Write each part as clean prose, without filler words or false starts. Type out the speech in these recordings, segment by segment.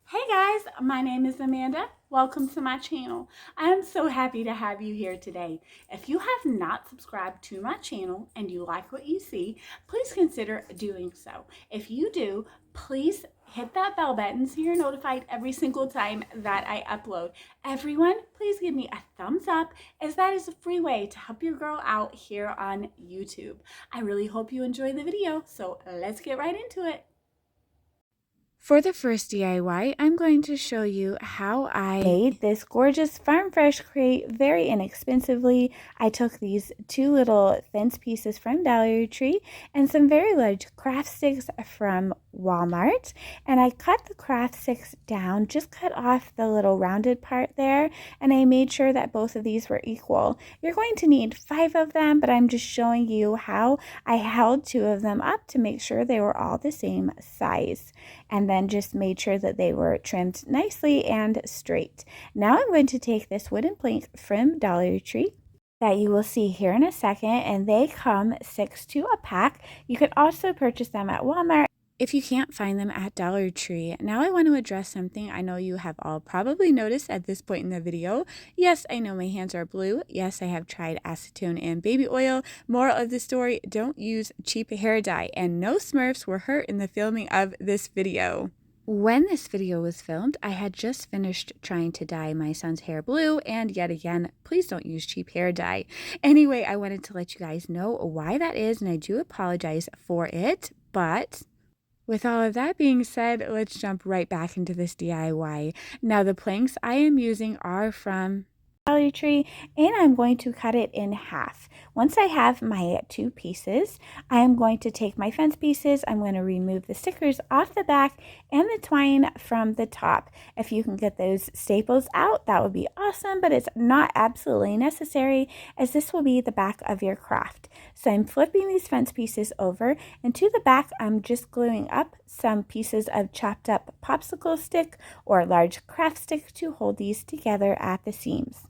Hey guys, my name is Amanda. Welcome to my channel. I am so happy to have you here today. If you have not subscribed to my channel and you like what you see, please consider doing so. If you do, please hit that bell button so you're notified every single time that I upload. Everyone, please give me a thumbs up as that is a free way to help your girl out here on YouTube. I really hope you enjoy the video, so let's get right into it. For the first DIY, I'm going to show you how I made this gorgeous Farm Fresh crate very inexpensively. I took these two little fence pieces from Dollar Tree and some very large craft sticks from Walmart, and I cut the craft sticks down, just cut off the little rounded part there, and I made sure that both of these were equal. You're going to need 5 of them, but I'm just showing you how I held 2 of them up to make sure they were all the same size, and then just made sure that they were trimmed nicely and straight. Now I'm going to take this wooden plank from Dollar Tree that you will see here in a second, and they come 6 to a pack. You could also purchase them at Walmart if you can't find them at Dollar Tree. Now I want to address something I know you have all probably noticed at this point in the video. Yes, I know my hands are blue. Yes, I have tried acetone and baby oil. Moral of the story, don't use cheap hair dye, and no Smurfs were hurt in the filming of this video. When this video was filmed, I had just finished trying to dye my son's hair blue, and yet again, please don't use cheap hair dye. Anyway, I wanted to let you guys know why that is, and I do apologize for it, but with all of that being said, let's jump right back into this DIY. Now, the planks I am using are from Dollar Tree, and I'm going to cut it in half. Once I have my 2 pieces, I am going to take my fence pieces. I'm going to remove the stickers off the back and the twine from the top. If you can get those staples out, that would be awesome, but it's not absolutely necessary, as this will be the back of your craft. So I'm flipping these fence pieces over, and to the back I'm just gluing up some pieces of chopped up popsicle stick or large craft stick to hold these together at the seams.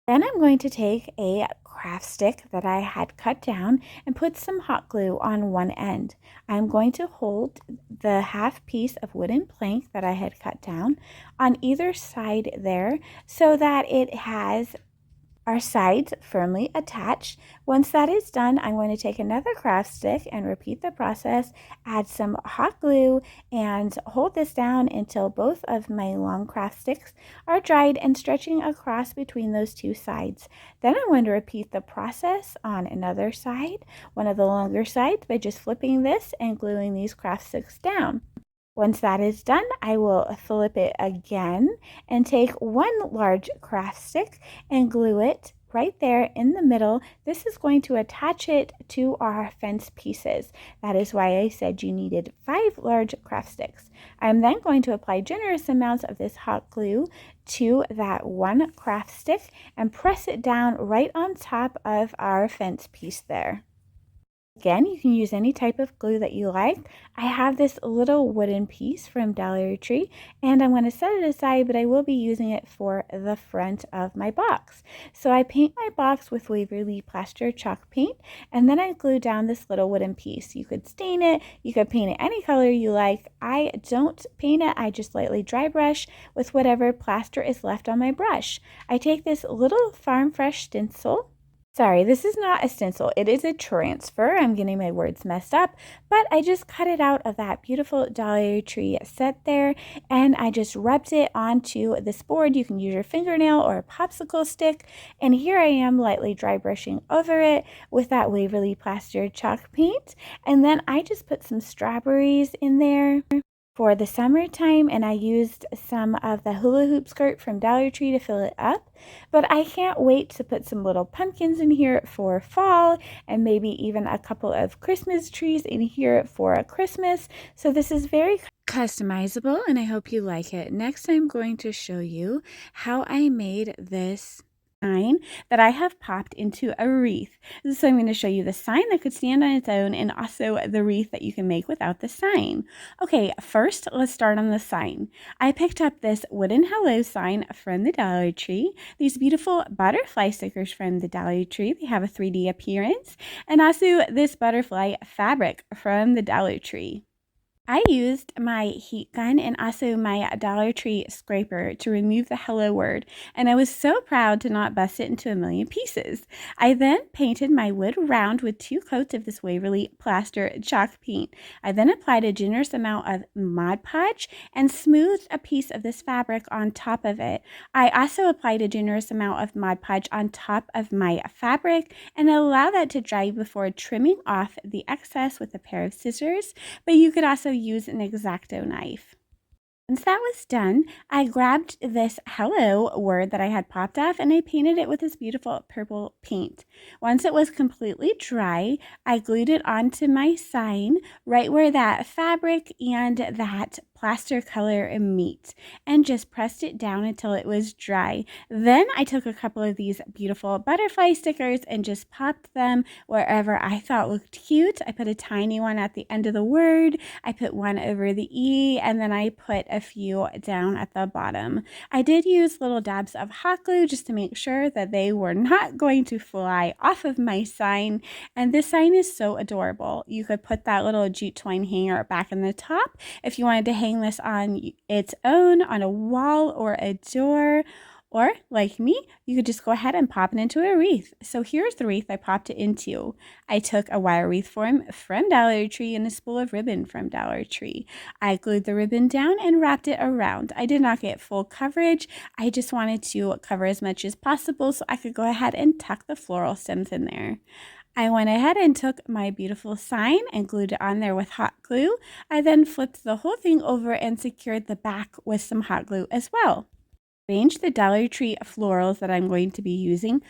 Then I'm going to take a craft stick that I had cut down and put some hot glue on one end. I'm going to hold the half piece of wooden plank that I had cut down on either side there so that it has our sides firmly attached. Once that is done, I'm going to take another craft stick and repeat the process, add some hot glue, and hold this down until both of my long craft sticks are dried and stretching across between those 2 sides. Then I'm going to repeat the process on another side, one of the longer sides, by just flipping this and gluing these craft sticks down. Once that is done, I will flip it again and take one large craft stick and glue it right there in the middle. This is going to attach it to our fence pieces. That is why I said you needed 5 large craft sticks. I'm then going to apply generous amounts of this hot glue to that one craft stick and press it down right on top of our fence piece there. Again, you can use any type of glue that you like. I have this little wooden piece from Dollar Tree, and I'm going to set it aside, but I will be using it for the front of my box. So I paint my box with Waverly Plaster Chalk paint, and then I glue down this little wooden piece. You could stain it, you could paint it any color you like. I don't paint it, I just lightly dry brush with whatever plaster is left on my brush. I take this little Farm Fresh stencil. Sorry, this is not a stencil, it is a transfer. I'm getting my words messed up, but I just cut it out of that beautiful Dollar Tree set there, and I just rubbed it onto this board. You can use your fingernail or a popsicle stick, and here I am lightly dry brushing over it with that Waverly Plaster Chalk paint, and then I just put some strawberries in there for the summertime, and I used some of the hula hoop skirt from Dollar Tree to fill it up. But I can't wait to put some little pumpkins in here for fall, and maybe even a couple of Christmas trees in here for a Christmas. So this is very customizable, and I hope you like it. Next, I'm going to show you how I made this sign that I have popped into a wreath. So I'm going to show you the sign that could stand on its own, and also the wreath that you can make without the sign. Okay, first let's start on the sign. I picked up this wooden hello sign from the Dollar Tree, these beautiful butterfly stickers from the Dollar Tree. They have a 3D appearance, and also this butterfly fabric from the Dollar Tree. I used my heat gun and also my Dollar Tree scraper to remove the hello word, and I was so proud to not bust it into a million pieces. I then painted my wood round with 2 coats of this Waverly Plaster chalk paint. I then applied a generous amount of Mod Podge and smoothed a piece of this fabric on top of it. I also applied a generous amount of Mod Podge on top of my fabric and allowed that to dry before trimming off the excess with a pair of scissors, but you could also use an X-Acto knife. Once that was done, I grabbed this hello word that I had popped off and I painted it with this beautiful purple paint. Once it was completely dry, I glued it onto my sign right where that fabric and that plaster color meet and just pressed it down until it was dry. Then I took a couple of these beautiful butterfly stickers and just popped them wherever I thought looked cute. I put a tiny one at the end of the word, I put one over the E, and then I put a few down at the bottom. I did use little dabs of hot glue just to make sure that they were not going to fly off of my sign, and this sign is so adorable. You could put that little jute twine hanger back in the top if you wanted to hang this on its own on a wall or a door. Or, like me, you could just go ahead and pop it into a wreath. So here's the wreath I popped it into. I took a wire wreath form from Dollar Tree and a spool of ribbon from Dollar Tree. I glued the ribbon down and wrapped it around. I did not get full coverage. I just wanted to cover as much as possible so I could go ahead and tuck the floral stems in there. I went ahead and took my beautiful sign and glued it on there with hot glue. I then flipped the whole thing over and secured the back with some hot glue as well. Arrange the Dollar Tree florals that I'm going to be using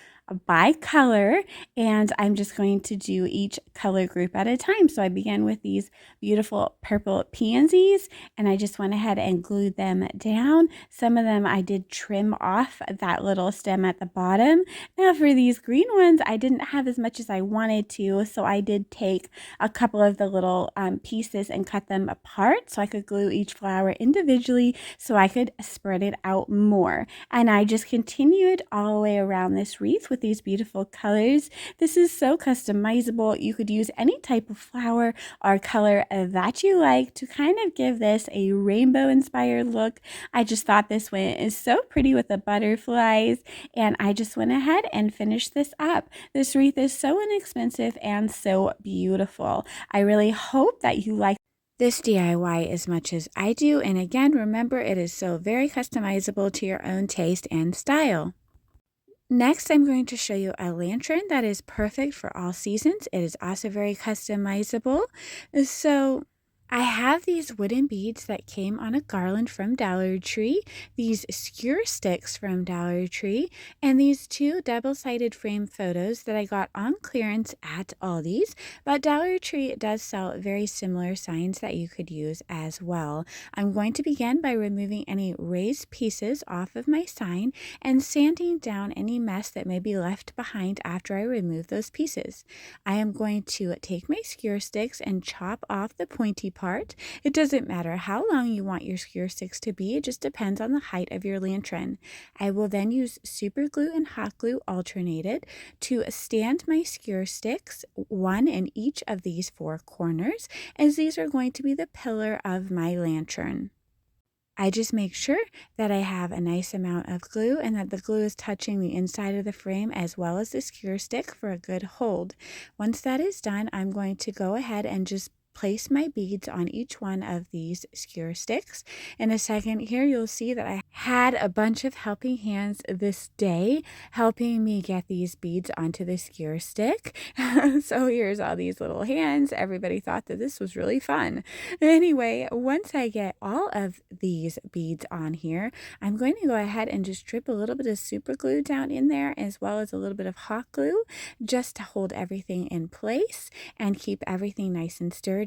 by color, and I'm just going to do each color group at a time. So I began with these beautiful purple pansies, and I just went ahead and glued them down. Some of them I did trim off that little stem at the bottom. Now for these green ones, I didn't have as much as I wanted to, so I did take a couple of the little pieces and cut them apart so I could glue each flower individually so I could spread it out more. And I just continued all the way around this wreath with these beautiful colors. This is so customizable. You could use any type of flower or color that you like to kind of give this a rainbow inspired look. I just thought this one is so pretty with the butterflies, and I just went ahead and finished this up. This wreath is so inexpensive and so beautiful. I really hope that you like this DIY as much as I do, and again, remember, it is so very customizable to your own taste and style. Next, I'm going to show you a lantern that is perfect for all seasons. It is also very customizable. So I have these wooden beads that came on a garland from Dollar Tree, these skewer sticks from Dollar Tree, and these 2 double-sided frame photos that I got on clearance at Aldi's, but Dollar Tree does sell very similar signs that you could use as well. I'm going to begin by removing any raised pieces off of my sign and sanding down any mess that may be left behind after I remove those pieces. I am going to take my skewer sticks and chop off the pointy part. It doesn't matter how long you want your skewer sticks to be, it just depends on the height of your lantern. I will then use super glue and hot glue alternated to stand my skewer sticks, one in each of these 4 corners, as these are going to be the pillar of my lantern. I just make sure that I have a nice amount of glue and that the glue is touching the inside of the frame as well as the skewer stick for a good hold. Once that is done, I'm going to go ahead and just place my beads on each one of these skewer sticks. In a second here, you'll see that I had a bunch of helping hands this day helping me get these beads onto the skewer stick. So here's all these little hands. Everybody thought that this was really fun. Anyway, once I get all of these beads on here, I'm going to go ahead and just drip a little bit of super glue down in there as well as a little bit of hot glue just to hold everything in place and keep everything nice and sturdy.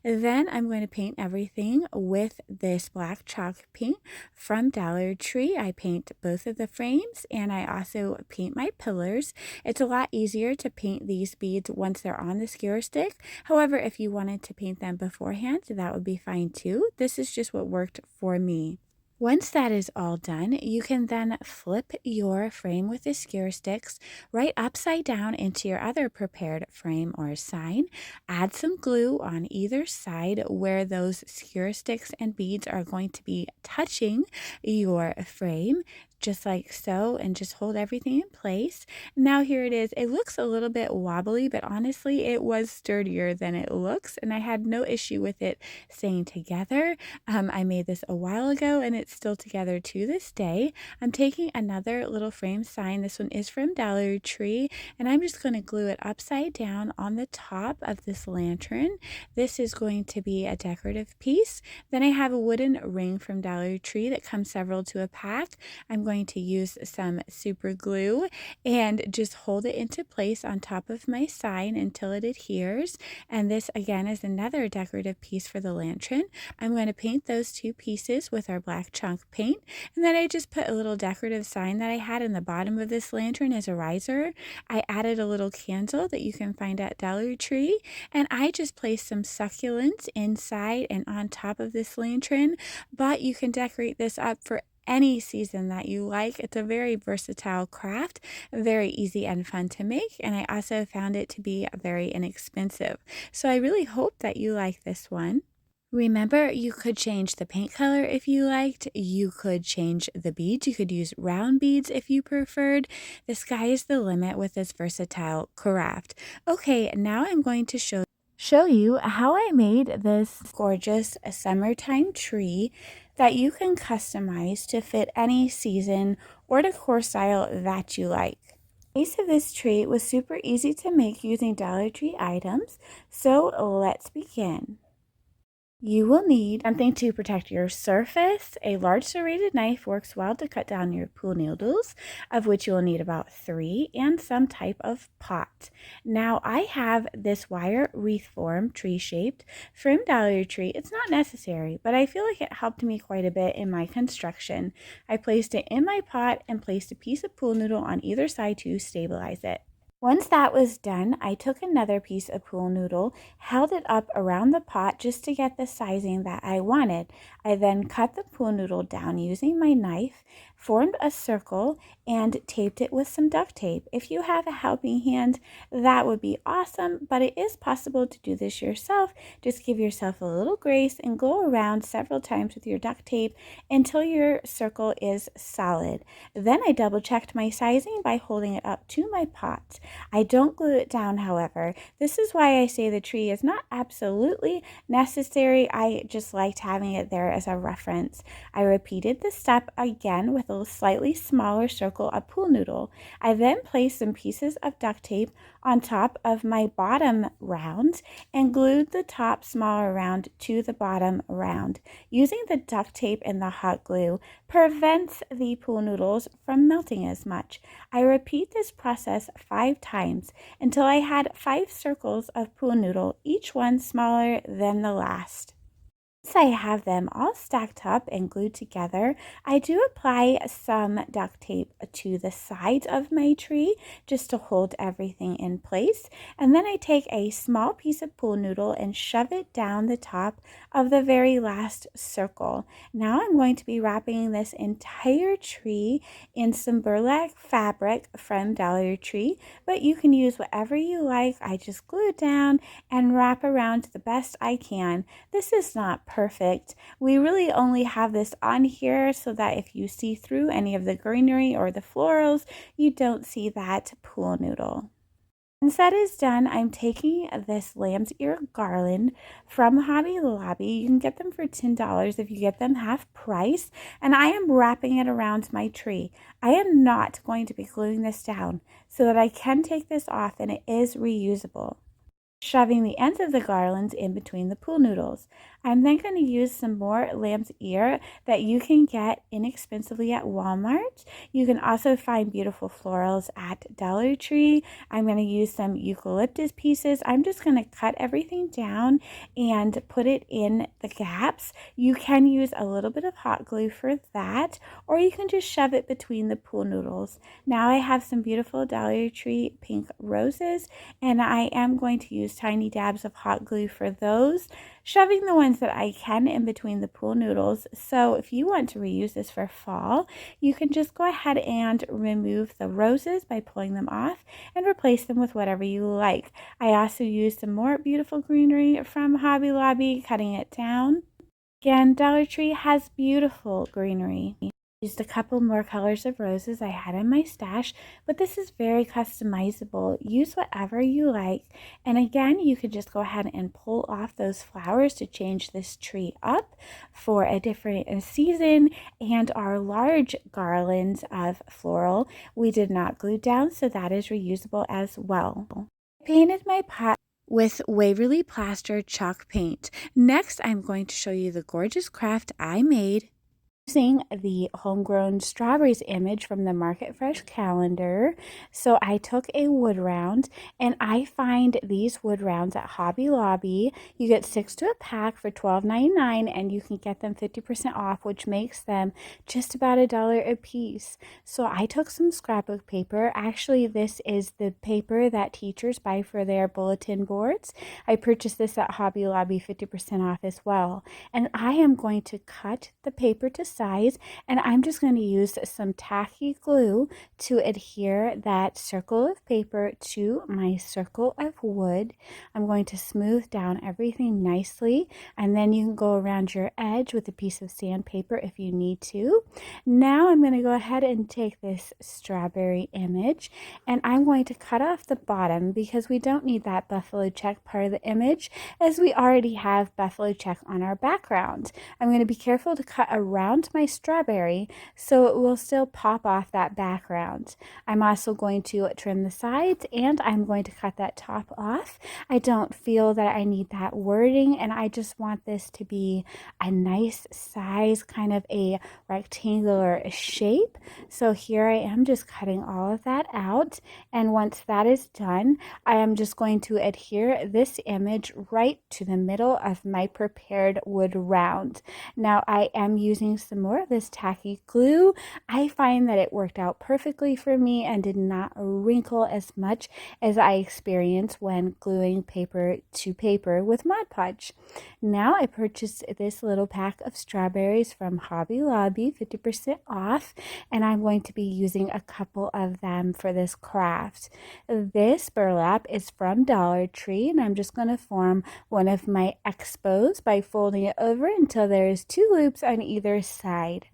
Then I'm going to paint everything with this black chalk paint from Dollar Tree. I paint both of the frames and I also paint my pillars. It's a lot easier to paint these beads once they're on the skewer stick. However, if you wanted to paint them beforehand, that would be fine too. This is just what worked for me. Once that is all done, you can then flip your frame with the skewer sticks right upside down into your other prepared frame or sign. Add some glue on either side where those skewer sticks and beads are going to be touching your frame, just like so, and just hold everything in place. Now here it is. It looks a little bit wobbly, but honestly, it was sturdier than it looks, and I had no issue with it staying together. I made this a while ago and it's still together to this day. I'm taking another little frame sign. This one is from Dollar Tree, and I'm just going to glue it upside down on the top of this lantern. This is going to be a decorative piece. Then I have a wooden ring from Dollar Tree that comes several to a pack. I'm going to use some super glue and just hold it into place on top of my sign until it adheres. And this again is another decorative piece for the lantern. I'm going to paint those two pieces with our black chalk paint, and then I just put a little decorative sign that I had in the bottom of this lantern as a riser. I added a little candle that you can find at Dollar Tree, and I just placed some succulents inside and on top of this lantern, but you can decorate this up for any season that you like. It's a very versatile craft, very easy and fun to make, and I also found it to be very inexpensive. So I really hope that you like this one. Remember, you could change the paint color if you liked. You could change the beads. You could use round beads if you preferred. The sky is the limit with this versatile craft. Okay, now I'm going to show you how I made this gorgeous summertime tree that you can customize to fit any season or decor style that you like. The base of this tree was super easy to make using Dollar Tree items, so let's begin. You will need something to protect your surface. A large serrated knife works well to cut down your pool noodles, of which you will need about 3, and some type of pot. Now I have this wire wreath form, tree shaped, from Dollar Tree. It's not necessary, but I feel like it helped me quite a bit in my construction. I placed it in my pot and placed a piece of pool noodle on either side to stabilize it. Once that was done, I took another piece of pool noodle, held it up around the pot just to get the sizing that I wanted. I then cut the pool noodle down using my knife, formed a circle, and taped it with some duct tape. If you have a helping hand, that would be awesome, but it is possible to do this yourself. Just give yourself a little grace and go around several times with your duct tape until your circle is solid. Then I double checked my sizing by holding it up to my pot. I don't glue it down, however. This is why I say the tree is not absolutely necessary. I just liked having it there as a reference. I repeated the step again with a slightly smaller circle of pool noodle. I then placed some pieces of duct tape on top of my bottom round and glued the top smaller round to the bottom round. Using the duct tape and the hot glue prevents the pool noodles from melting as much. I repeat this process 5 times until I had 5 circles of pool noodle, each one smaller than the last. Once I have them all stacked up and glued together, I do apply some duct tape to the sides of my tree just to hold everything in place. And then I take a small piece of pool noodle and shove it down the top of the very last circle. Now I'm going to be wrapping this entire tree in some burlap fabric from Dollar Tree, but you can use whatever you like. I just glue it down and wrap around the best I can. This is not perfect. We really only have this on here so that if you see through any of the greenery or the florals, you don't see that pool noodle. Once that is done, I'm taking this lamb's ear garland from Hobby Lobby. You can get them for $10 if you get them half price, and I am wrapping it around my tree. I am not going to be gluing this down so that I can take this off and it is reusable. Shoving the ends of the garlands in between the pool noodles. I'm then going to use some more lamb's ear that you can get inexpensively at Walmart. You can also find beautiful florals at Dollar Tree. I'm going to use some eucalyptus pieces. I'm just going to cut everything down and put it in the gaps. You can use a little bit of hot glue for that, or you can just shove it between the pool noodles. Now I have some beautiful Dollar Tree pink roses, and I am going to use use tiny dabs of hot glue for those, shoving the ones that I can in between the pool noodles. So if you want to reuse this for fall, you can just go ahead and remove the roses by pulling them off and replace them with whatever you like. I also used some more beautiful greenery from Hobby Lobby, cutting it down. Again, Dollar Tree has beautiful greenery. Used a couple more colors of roses I had in my stash, but this is very customizable. Use whatever you like. And again, you could just go ahead and pull off those flowers to change this tree up for a different season. And our large garlands of floral, we did not glue down, so that is reusable as well. I painted my pot with Waverly Plaster chalk paint. Next, I'm going to show you the gorgeous craft I made using the homegrown strawberries image from the Market Fresh calendar. So I took a wood round, and I find these wood rounds at Hobby Lobby. You get 6 to a pack for $12.99, and you can get them 50% off, which makes them just about $1 a piece. So I took some scrapbook paper. Actually, this is the paper that teachers buy for their bulletin boards. I purchased this at Hobby Lobby, 50% off as well. And I am going to cut the paper to size, and I'm just going to use some tacky glue to adhere that circle of paper to my circle of wood. I'm going to smooth down everything nicely, and then you can go around your edge with a piece of sandpaper if you need to. Now I'm going to go ahead and take this strawberry image, and I'm going to cut off the bottom because we don't need that buffalo check part of the image, as we already have buffalo check on our background. I'm going to be careful to cut around my strawberry so it will still pop off that background. I'm also going to trim the sides, and I'm going to cut that top off. I don't feel that I need that wording, and I just want this to be a nice size, kind of a rectangular shape. So here I am just cutting all of that out, and once that is done, I am just going to adhere this image right to the middle of my prepared wood round. Now I am using some more of this tacky glue. I find that it worked out perfectly for me and did not wrinkle as much as I experienced when gluing paper to paper with Mod Podge. Now I purchased this little pack of strawberries from Hobby Lobby, 50% off, and I'm going to be using a couple of them for this craft. This burlap is from Dollar Tree, and I'm just going to form one of my expos by folding it over until there is 2 loops on either side.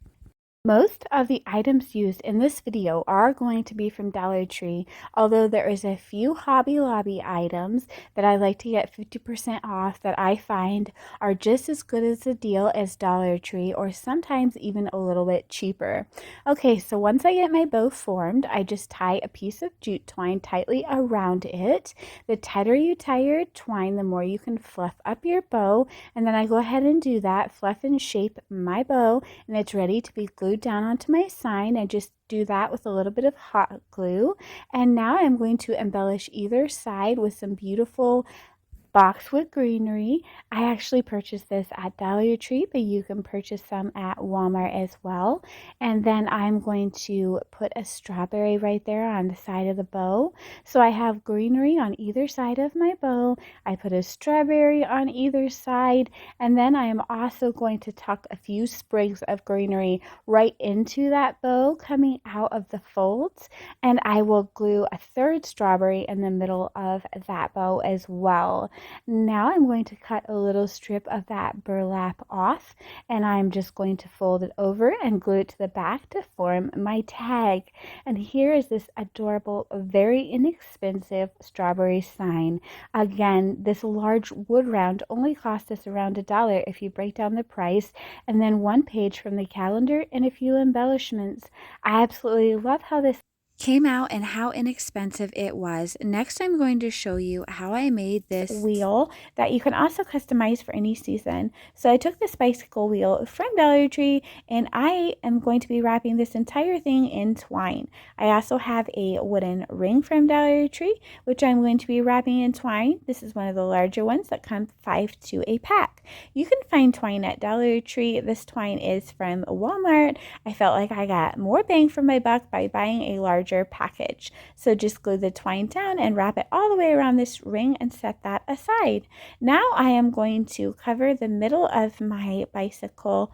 Most of the items used in this video are going to be from Dollar Tree, although there is a few Hobby Lobby items that I like to get 50% off that I find are just as good as a deal as Dollar Tree, or sometimes even a little bit cheaper. Okay, so once I get my bow formed, I just tie a piece of jute twine tightly around it. The tighter you tie your twine, the more you can fluff up your bow, and then I go ahead and do that, fluff and shape my bow, and it's ready to be glued down onto my sign. I just do that with a little bit of hot glue, and now I'm going to embellish either side with some beautiful boxwood greenery. I actually purchased this at Dollar Tree, but you can purchase some at Walmart as well. And then I'm going to put a strawberry right there on the side of the bow. So I have greenery on either side of my bow. I put a strawberry on either side, and then I am also going to tuck a few sprigs of greenery right into that bow coming out of the folds, and I will glue a 3rd strawberry in the middle of that bow as well. Now I'm going to cut a little strip of that burlap off, and I'm just going to fold it over and glue it to the back to form my tag. And here is this adorable, very inexpensive strawberry sign. Again, this large wood round only cost us around $1 if you break down the price, and then 1 page from the calendar and a few embellishments. I absolutely love how this came out and how inexpensive it was. Next, I'm going to show you how I made this wheel that you can also customize for any season. So I took this bicycle wheel from Dollar Tree, and I am going to be wrapping this entire thing in twine. I also have a wooden ring from Dollar Tree, which I'm going to be wrapping in twine. This is one of the larger ones that come 5 to a pack. You can find twine at Dollar Tree. This twine is from Walmart. I felt like I got more bang for my buck by buying a larger larger package. So just glue the twine down and wrap it all the way around this ring and set that aside. Now I am going to cover the middle of my bicycle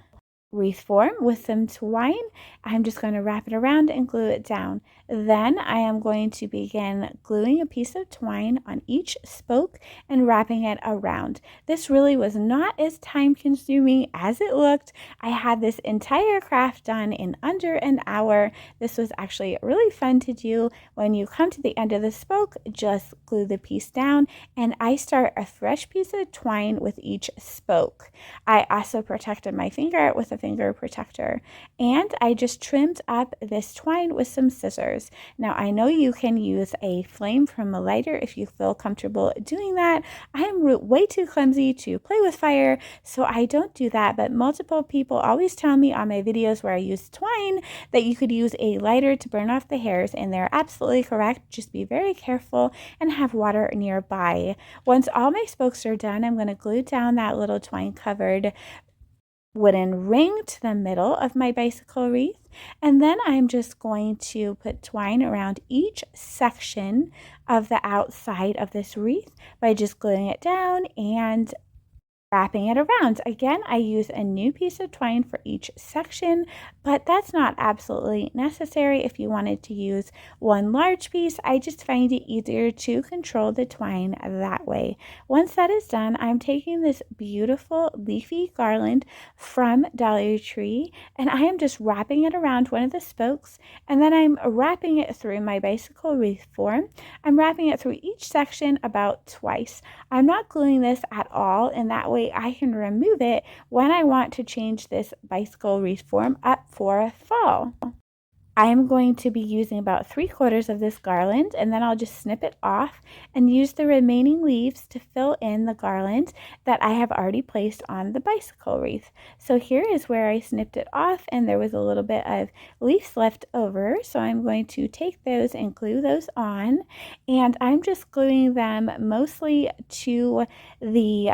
wreath form with some twine. I'm just going to wrap it around and glue it down. Then I am going to begin gluing a piece of twine on each spoke and wrapping it around. This really was not as time consuming as it looked. I had this entire craft done in under an hour. This was actually really fun to do. When you come to the end of the spoke, just glue the piece down, and I start a fresh piece of twine with each spoke. I also protected my finger with a finger protector, and I just trimmed up this twine with some scissors. Now I know you can use a flame from a lighter if you feel comfortable doing that. I am way too clumsy to play with fire, so I don't do that, but multiple people always tell me on my videos where I use twine that you could use a lighter to burn off the hairs, and they're absolutely correct. Just be very careful and have water nearby. Once all my spokes are done, I'm going to glue down that little twine covered wooden ring to the middle of my bicycle wreath, and then I'm just going to put twine around each section of the outside of this wreath by just gluing it down and wrapping it around. Again, I use a new piece of twine for each section, but that's not absolutely necessary if you wanted to use one large piece. I just find it easier to control the twine that way. Once that is done, I'm taking this beautiful leafy garland from Dollar Tree, and I am just wrapping it around one of the spokes, and then I'm wrapping it through my bicycle wreath form. I'm wrapping it through each section about twice. I'm not gluing this at all, and that way I can remove it when I want to change this bicycle wreath form up for fall. I am going to be using about 3/4 of this garland, and then I'll just snip it off and use the remaining leaves to fill in the garland that I have already placed on the bicycle wreath. So here is where I snipped it off, and there was a little bit of leaves left over, so I'm going to take those and glue those on, and I'm just gluing them mostly to the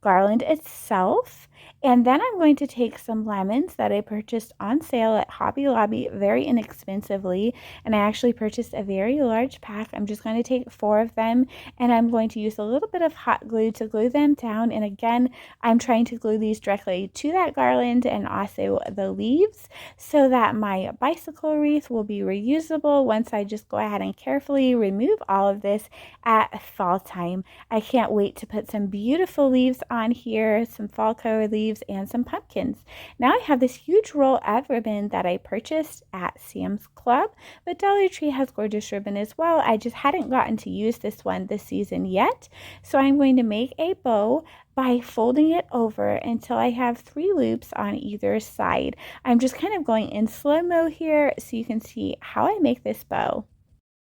garland itself. And then I'm going to take some lemons that I purchased on sale at Hobby Lobby very inexpensively, and I actually purchased a very large pack. I'm just going to take 4 of them, and I'm going to use a little bit of hot glue to glue them down. And again, I'm trying to glue these directly to that garland and also the leaves so that my bicycle wreath will be reusable once I just go ahead and carefully remove all of this at fall time. I can't wait to put some beautiful leaves on here, some fall color leaves, and some pumpkins. Now I have this huge roll of ribbon that I purchased at Sam's Club, but Dollar Tree has gorgeous ribbon as well. I just hadn't gotten to use this one this season yet, so I'm going to make a bow by folding it over until I have 3 loops on either side. I'm just kind of going in slow-mo here so you can see how I make this bow.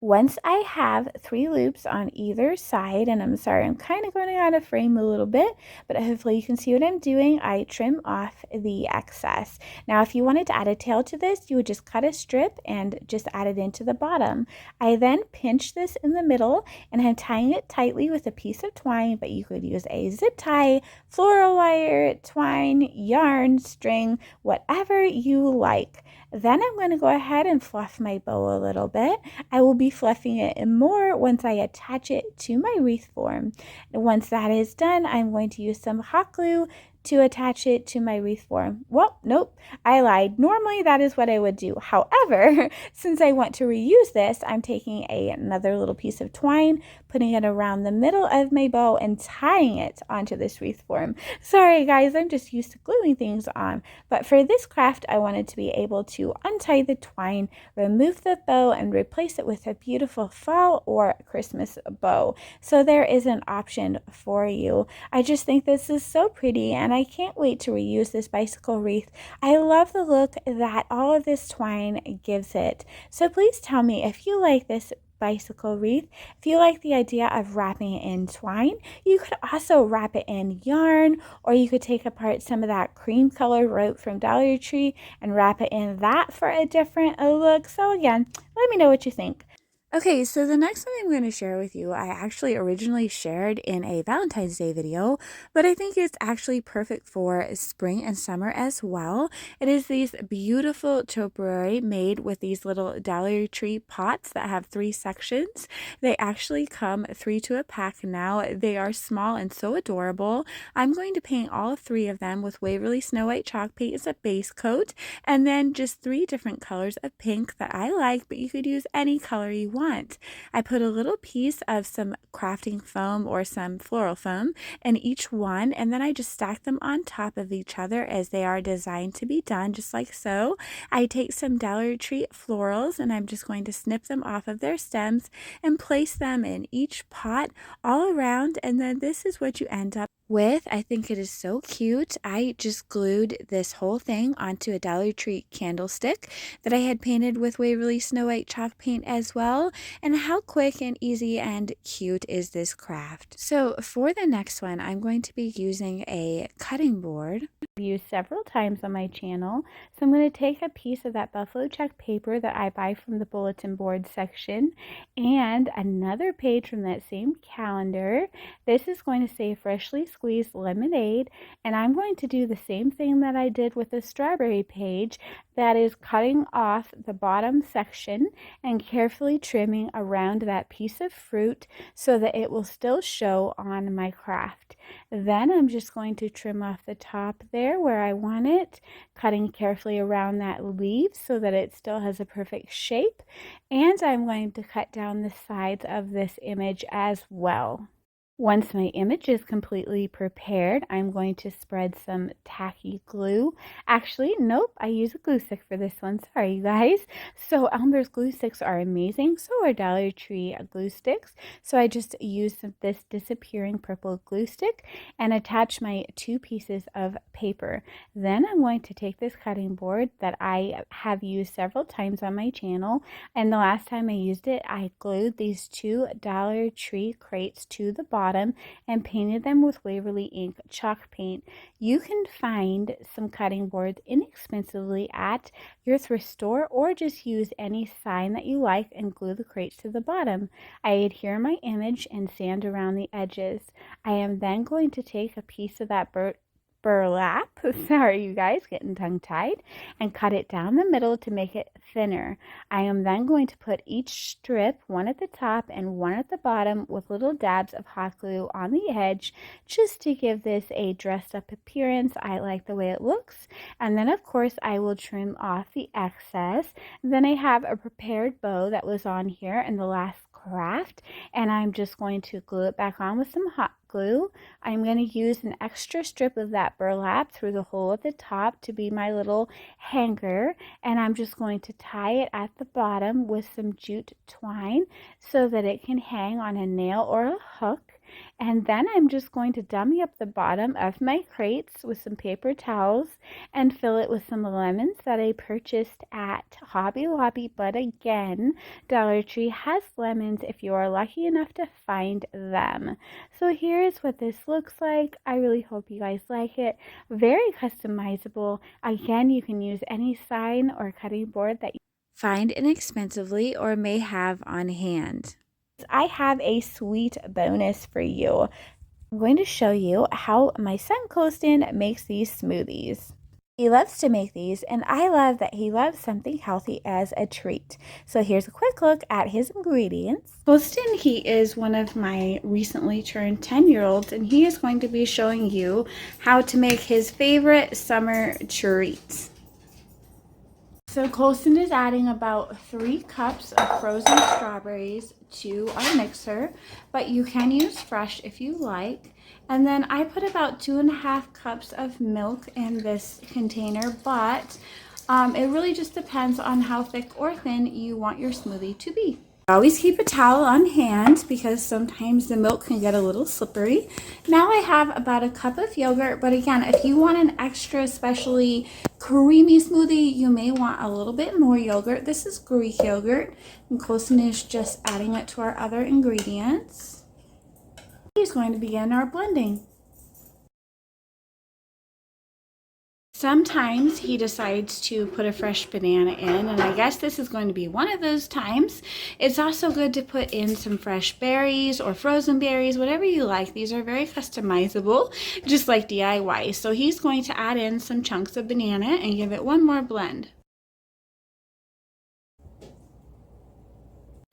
Once I have 3 loops on either side, and I'm sorry, I'm kind of going out of frame a little bit, but hopefully you can see what I'm doing. I trim off the excess. Now, if you wanted to add a tail to this, you would just cut a strip and just add it into the bottom. I then pinch this in the middle, and I'm tying it tightly with a piece of twine, but you could use a zip tie, floral wire, twine, yarn, string, whatever you like. Then I'm going to go ahead and fluff my bow a little bit. I will be fluffing it more once I attach it to my wreath form. And once that is done, I'm going to use some hot glue to attach it to my wreath form. Well, nope, I lied. Normally that is what I would do. However, since I want to reuse this, I'm taking another little piece of twine, putting it around the middle of my bow and tying it onto this wreath form. Sorry guys, I'm just used to gluing things on. But for this craft, I wanted to be able to untie the twine, remove the bow, and replace it with a beautiful fall or Christmas bow. So there is an option for you. I just think this is so pretty, and I can't wait to reuse this bicycle wreath. I love the look that all of this twine gives it. So please tell me if you like this bicycle wreath. If you like the idea of wrapping it in twine, you could also wrap it in yarn, or you could take apart some of that cream color rope from Dollar Tree and wrap it in that for a different look. So again, let me know what you think. Okay, so the next one I'm going to share with you, I actually originally shared in a Valentine's Day video, but I think it's actually perfect for spring and summer as well. It is these beautiful topiary made with these little Dollar Tree pots that have 3 sections. They actually come 3 to a pack now. They are small and so adorable. I'm going to paint all 3 of them with Waverly Snow White chalk paint as a base coat, and then just 3 different colors of pink that I like, but you could use any color you want. I put a little piece of some crafting foam or some floral foam in each one, and then I just stack them on top of each other as they are designed to be done, just like so. I take some Dollar Tree florals and I'm just going to snip them off of their stems and place them in each pot all around, and then this is what you end up with. I think it is so cute. I just glued this whole thing onto a Dollar Tree candlestick that I had painted with Waverly Snow White chalk paint as well. And how quick and easy and cute is this craft? So for the next one, I'm going to be using a cutting board. Used several times on my channel. So I'm going to take a piece of that buffalo check paper that I buy from the bulletin board section and another page from that same calendar. This is going to say freshly squeezed lemonade, and I'm going to do the same thing that I did with the strawberry page, that is cutting off the bottom section and carefully trimming around that piece of fruit so that it will still show on my craft. Then I'm just going to trim off the top there where I want it, cutting carefully around that leaf so that it still has a perfect shape. And I'm going to cut down the sides of this image as well. Once my image is completely prepared, I'm going to spread some tacky glue. Actually, nope, I use a glue stick for this one. Sorry, you guys. So Elmer's glue sticks are amazing. So are Dollar Tree glue sticks. So I just used this disappearing purple glue stick and attach my 2 pieces of paper. Then I'm going to take this cutting board that I have used several times on my channel, and the last time I used it, I glued these 2 Dollar Tree crates to the bottom and painted them with Waverly ink chalk paint. You can find some cutting boards inexpensively at your thrift store, or just use any sign that you like and glue the crates to the bottom. I adhere my image and sand around the edges. I am then going to take a piece of that burlap, sorry you guys, getting tongue-tied, and cut it down the middle to make it thinner. I am then going to put each strip, one at the top and one at the bottom, with little dabs of hot glue on the edge, just to give this a dressed up appearance. I like the way it looks. And then of course I will trim off the excess. Then I have a prepared bow that was on here in the last craft, and I'm just going to glue it back on with some hot glue. I'm going to use an extra strip of that burlap through the hole at the top to be my little hanger, and I'm just going to tie it at the bottom with some jute twine so that it can hang on a nail or a hook. And then I'm just going to dummy up the bottom of my crates with some paper towels and fill it with some lemons that I purchased at Hobby Lobby. But again, Dollar Tree has lemons if you are lucky enough to find them. So here's what this looks like. I really hope you guys like it. Very customizable. Again, you can use any sign or cutting board that you Find inexpensively or may have on hand. I have a sweet bonus for you. I'm going to show you how my son Colston makes these smoothies. He loves to make these, and I love that he loves something healthy as a treat. So here's a quick look at his ingredients. Colston, he is one of my recently turned 10-year-olds, and he is going to be showing you how to make his favorite summer treats. So Colston is adding about 3 cups of frozen strawberries to our mixer, but you can use fresh if you like. And then I put about 2.5 cups of milk in this container, but it really just depends on how thick or thin you want your smoothie to be. Always keep a towel on hand because sometimes the milk can get a little slippery. Now I have about a cup of yogurt, but again, if you want an extra especially creamy smoothie, you may want a little bit more yogurt. This is Greek yogurt, and Colson is just adding it to our other ingredients. He's going to begin our blending. Sometimes he decides to put a fresh banana in, and I guess this is going to be one of those times. It's also good to put in some fresh berries or frozen berries, whatever you like. These are very customizable, just like DIY. So he's going to add in some chunks of banana and give it one more blend.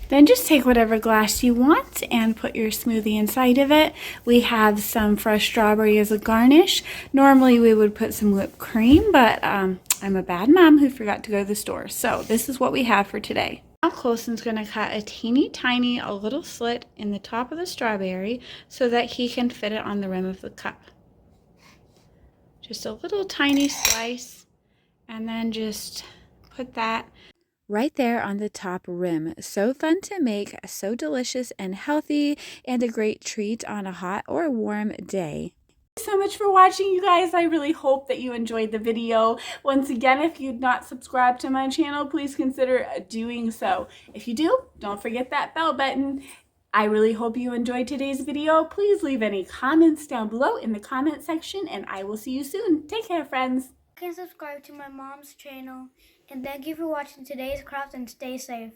Then just take whatever glass you want and put your smoothie inside of it. We have some fresh strawberry as a garnish. Normally we would put some whipped cream, but I'm a bad mom who forgot to go to the store. So this is what we have for today. Now Colson's going to cut a teeny tiny little slit in the top of the strawberry so that he can fit it on the rim of the cup. Just a little tiny slice, and then just put that right there on the top rim. So fun to make, so delicious and healthy, and a great treat on a hot or warm day. Thank you so much for watching, you guys. I really hope that you enjoyed the video. Once again, if you've not subscribed to my channel, please consider doing so. If you do, don't forget that bell button. I really hope you enjoyed today's video. Please leave any comments down below in the comment section, and I will see you soon. Take care, friends. You can subscribe to my mom's channel, and thank you for watching today's craft, and stay safe.